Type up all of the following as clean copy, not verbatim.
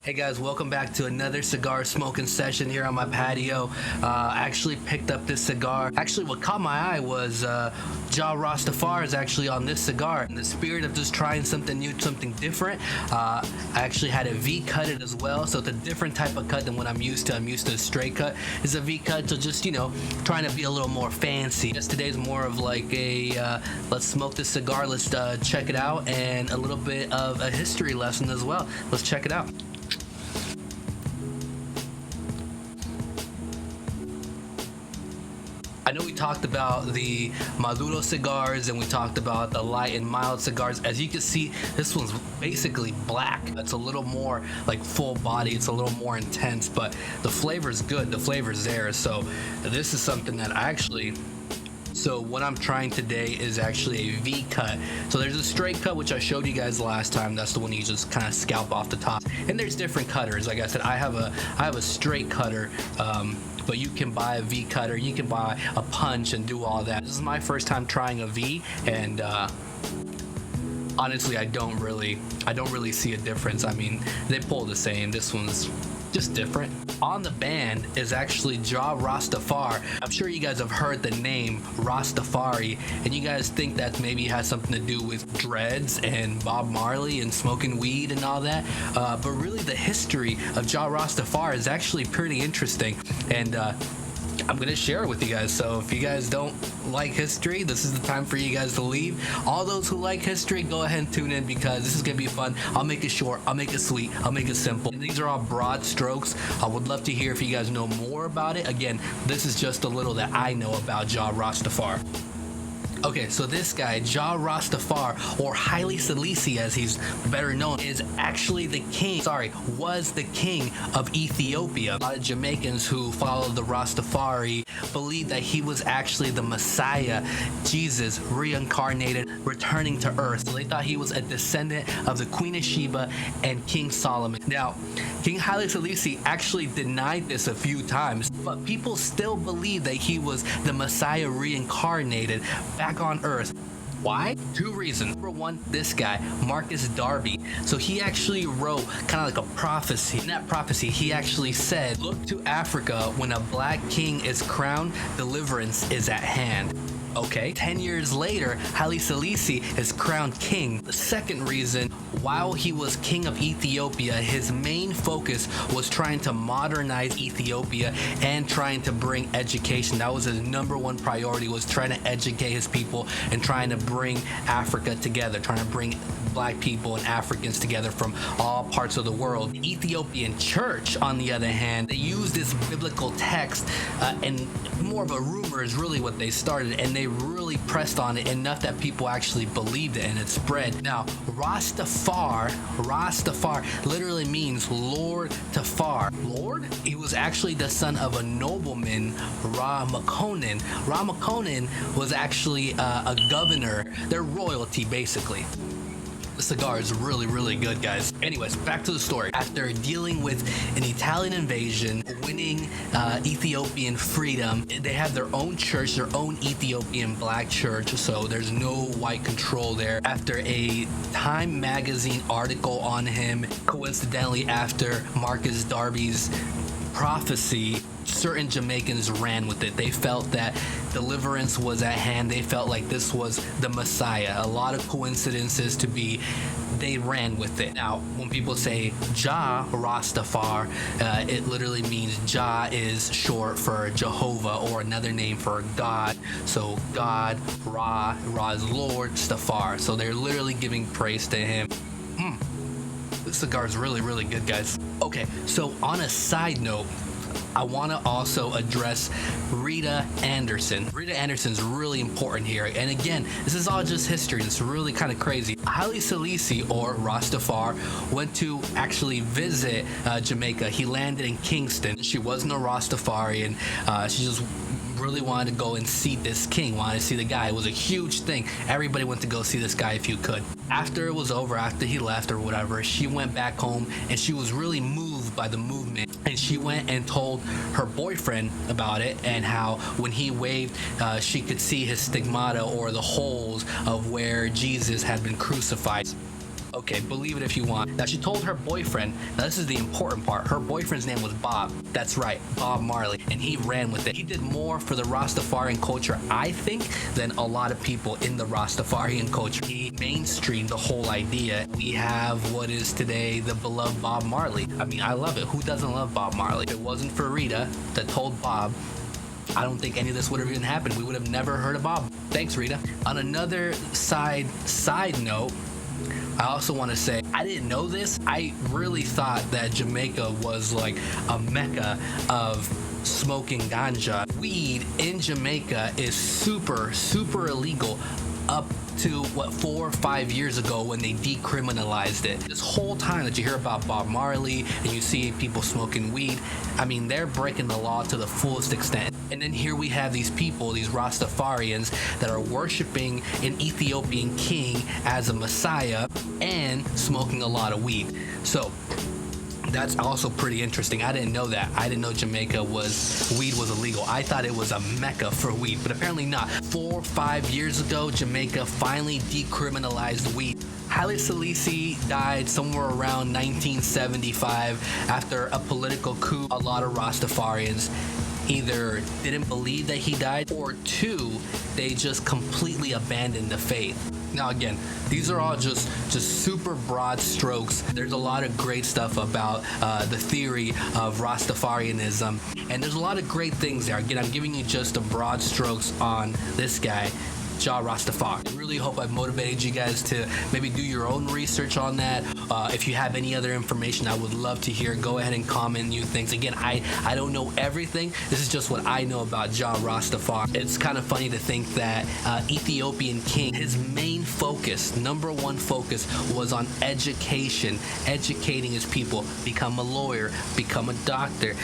Hey guys, welcome back to another cigar smoking session here on my patio. I actually picked up this cigar. Actually, what caught my eye was Jah Rastafari is actually on this cigar. In the spirit of just trying something new, something different, I actually had a V cut it as well. So it's a different type of cut than what I'm used to. I'm used to a straight cut. It's a V cut, so just, trying to be a little more fancy. Just today's more of like a let's smoke this cigar, let's check it out, and a little bit of a history lesson as well. Let's check it out. I know we talked about the Maduro cigars and we talked about the light and mild cigars. As you can see, this one's basically black. It's a little more like full body. It's a little more intense, but the flavor's good. The flavor's there. So this is something that So what I'm trying today is actually a V cut. So there's a straight cut, which I showed you guys last time. That's the one you just kind of scalp off the top. And there's different cutters. Like I said, I have a straight cutter. But you can buy a V cutter, you can buy a punch and do all that. This is my first time trying a V, and honestly, I don't really see a difference. I mean, they pull the same. This one's just different. On the band is actually Jah Rastafari. I'm sure you guys have heard the name Rastafari, and you guys think that maybe has something to do with dreads and Bob Marley and smoking weed and all that. But really, the history of Jah Rastafari is actually pretty interesting, and I'm gonna share it with you guys. So if you guys don't like history, this is the time for you guys to leave. All those who like history, go ahead and tune in, because this is gonna be fun. I'll make it short, I'll make it sweet, I'll make it simple. And these are all broad strokes. I would love to hear if you guys know more about it. Again, this is just a little that I know about Jah Rastafari. Okay, so this guy, Jah Rastafari, or Haile Selassie as he's better known, is actually was the king of Ethiopia. A lot of Jamaicans who follow the Rastafari believe that he was actually the Messiah, Jesus, reincarnated, returning to earth. So they thought he was a descendant of the Queen of Sheba and King Solomon. Now, King Haile Selassie actually denied this a few times, but people still believe that he was the Messiah reincarnated back on earth. Why? Two reasons. Number one, this guy, Marcus Darby. So he actually wrote kind of like a prophecy. In that prophecy, he actually said, "Look to Africa, when a black king is crowned, deliverance is at hand." Okay, 10 years later, Haile Selassie is crowned king. The second reason, while he was king of Ethiopia, his main focus was trying to modernize Ethiopia and trying to bring education. That was his number one priority, was trying to educate his people and trying to bring Africa together, trying to bring black people and Africans together from all parts of the world. The Ethiopian church, on the other hand, they used this biblical text and more of a rumor is really what they started, and they really pressed on it enough that people actually believed it, and it spread. Now, Rastafari literally means Lord Tafar. Lord? He was actually the son of a nobleman, Ra Makonnen. Ra Makonnen was actually a governor, their royalty basically. The cigar is really, really good, guys. Anyways, back to the story. After dealing with an Italian invasion, winning Ethiopian freedom, they have their own church, their own Ethiopian black church, so there's no white control there. After a Time magazine article on him, coincidentally after Marcus Darby's prophecy, certain Jamaicans ran with it. They felt that deliverance was at hand. They felt like this was the Messiah. A lot of coincidences they ran with it. Now, when people say Jah Rastafari, it literally means Jah is short for Jehovah, or another name for God. So God, Ra is Lord, Stafar. So they're literally giving praise to him. This cigar is really, really good, guys. Okay, so on a side note, I want to also address Rita Anderson. Rita Anderson's really important here. And again, this is all just history. It's really kind of crazy. Haile Selassie, or Rastafari, went to actually visit Jamaica. He landed in Kingston. She wasn't a Rastafarian. She just really wanted to go and see this king, wanted to see the guy. It was a huge thing. Everybody went to go see this guy if you could. After it was over, after he left or whatever, she went back home and she was really moved by the movement. And she went and told her boyfriend about it, and how when he waved, she could see his stigmata, or the holes of where Jesus had been crucified. Okay, believe it if you want. Now, she told her boyfriend, now this is the important part, her boyfriend's name was Bob. That's right, Bob Marley, and he ran with it. He did more for the Rastafarian culture, I think, than a lot of people in the Rastafarian culture. He mainstreamed the whole idea. We have what is today the beloved Bob Marley. I mean, I love it. Who doesn't love Bob Marley? If it wasn't for Rita that told Bob, I don't think any of this would have even happened. We would have never heard of Bob. Thanks, Rita. On another side note, I also want to say, I didn't know this. I really thought that Jamaica was like a mecca of smoking ganja. Weed in Jamaica is super illegal up to 4 or 5 years ago when they decriminalized it. This whole time that you hear about Bob Marley and you see people smoking weed, I mean, they're breaking the law to the fullest extent. And then here we have these people, these Rastafarians, that are worshiping an Ethiopian king as a messiah and smoking a lot of weed. So that's also pretty interesting. I didn't know that. I didn't know Jamaica weed was illegal. I thought it was a mecca for weed, but apparently not. 4 or 5 years ago, Jamaica finally decriminalized weed. Haile Selassie died somewhere around 1975 after a political coup. A lot of Rastafarians either didn't believe that he died, or 2, they just completely abandoned the faith. Now again, these are all just super broad strokes. There's a lot of great stuff about the theory of Rastafarianism, and there's a lot of great things there. Again, I'm giving you just a broad strokes on this guy, Jah Rastafari. I really hope I've motivated you guys to maybe do your own research on that. If you have any other information, I would love to hear. Go ahead and comment new things. Again, I don't know everything. This is just what I know about Jah Rastafari. It's kind of funny to think that Ethiopian king, his main focus, number one focus, was on education, educating his people, become a lawyer, become a doctor,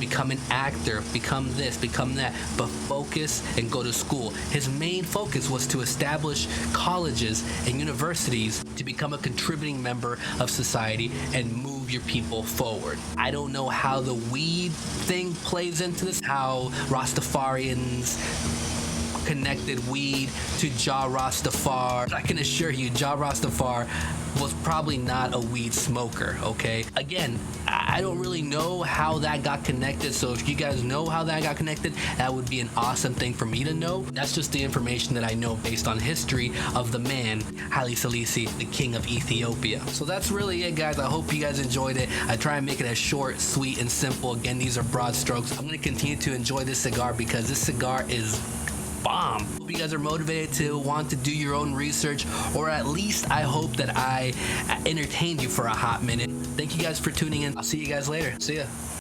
become an actor, become this, become that, but focus and go to school. His main focus was to establish colleges and universities to become a contributing member of society and move your people forward. I don't know how the weed thing plays into this, how Rastafarians connected weed to Jah Rastafari. I can assure you, Jah Rastafari was probably not a weed smoker, okay? Again, I don't really know how that got connected, so if you guys know how that got connected, that would be an awesome thing for me to know. That's just the information that I know based on history of the man, Haile Selassie, the king of Ethiopia. So that's really it, guys. I hope you guys enjoyed it. I try and make it as short, sweet, and simple. Again, these are broad strokes. I'm going to continue to enjoy this cigar because this cigar is bomb. Hope you guys are motivated to want to do your own research, or at least I hope that I entertained you for a hot minute. Thank you guys for tuning in. I'll see you guys later. See ya.